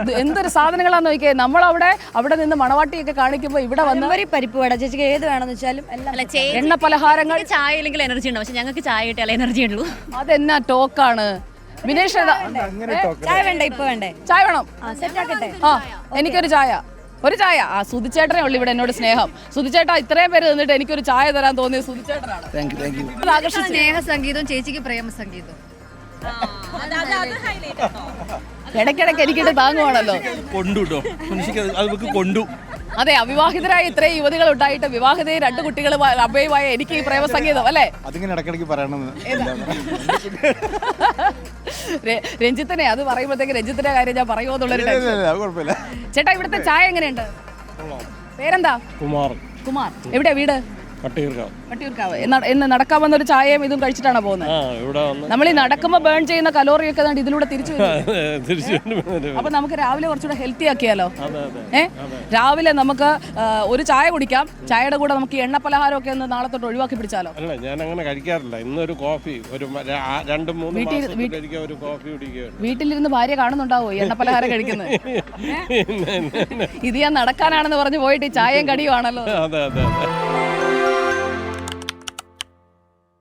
എന്തൊരു സാധനങ്ങളാന്ന് നോക്കിയേ. നമ്മളവിടെ നിന്ന് മണവാട്ടിയൊക്കെ കാണിക്കുമ്പോ ഇവിടെ വന്ന് പരിപ്പ് വട ചേച്ചിക്ക് ഏത് വേണമെന്ന് വെച്ചാലും എണ്ണ പലഹാരങ്ങൾ. ചായ ഇല്ലെങ്കിൽ എനർജി ഉണ്ടാവും, പക്ഷെ ഞങ്ങൾക്ക് ചായ കിട്ടിയാൽ എനർജി ഉള്ളൂ. അതെന്നാ ടോക്കാണ് വിനേഷ്? ചായ വേണ്ട, ഇപ്പൊ വേണ്ടേ? ചായ വേണം. സെറ്റാക്കട്ടെ. ആ എനിക്കൊരു ചായ, ഒരു ചായ. ആ സുധിച്ചേട്ടനെ ഉള്ളു ഇവിടെ എന്നോട് സ്നേഹം. സുധിച്ചേട്ടാ ഇത്രയും പേര് നിന്നിട്ട് എനിക്കൊരു ചായ തരാൻ തോന്നിയ സുധിച്ചേട്ടനാണ്. ആകർഷിച്ച സ്നേഹ സംഗീതവും ചേച്ചിക്ക് പ്രേമ സംഗീതവും ഇടയ്ക്കിടയ്ക്ക് എനിക്കിട്ട് താങ്ങുവാണല്ലോ. കൊണ്ടു. അതെ, അവിവാഹിതരായ ഇത്രയും യുവതികൾ ഉണ്ടായിട്ട് വിവാഹിതയും 2 കുട്ടികൾ അഭയമായ എനിക്ക് ഈ പ്രേമസംഗീതം അല്ലേ? അതിങ്ങനെ ഇടയ്ക്കിടയ്ക്ക് പറയണം. രഞ്ജിത്തിനെ അത് പറയുമ്പോഴത്തേക്ക് രഞ്ജിത്തിന്റെ കാര്യം ഞാൻ പറയുമോന്നുള്ളൊരു കുഴപ്പമില്ല. ചേട്ടാ ഇവിടുത്തെ ചായ എങ്ങനെയുണ്ട്? പേരെന്താ? കുമാർ. എവിടെയാ വീട്? വട്ടിയൂർക്കാവ്. എന്ന് നടക്കാൻ വന്നൊരു ചായയും ഇതും കഴിച്ചിട്ടാണോ പോകുന്നത്? നമ്മൾ ഈ നടക്കുമ്പോ ബേൺ ചെയ്യുന്ന കലോറിയൊക്കെ ഇതിലൂടെ തിരിച്ചു വരും. അപ്പൊ നമുക്ക് രാവിലെ കുറച്ചുകൂടെ ഹെൽത്തി ആക്കിയാലോ? രാവിലെ നമുക്ക് ഒരു ചായ കുടിക്കാം. ചായയുടെ കൂടെ നമുക്ക് എണ്ണ പലഹാരമൊക്കെ ഒന്ന് നാളെ തൊട്ട് ഒഴിവാക്കി പിടിച്ചാലോ? അല്ല, ഞാൻ അങ്ങനെ കഴിക്കാറില്ല. ഇന്നൊരു കോഫി, ഒരു 2-3 കോഫി കുടിക്കുക. വീട്ടിലിരുന്ന് ഭാര്യ കാണുന്നുണ്ടാവോ എണ്ണ പലഹാരം കഴിക്കുന്നത്? ഇത് ഞാൻ നടക്കാനാണെന്ന് പറഞ്ഞ് പോയിട്ട് ചായയും കടിയുമാണല്ലോ. അതെ.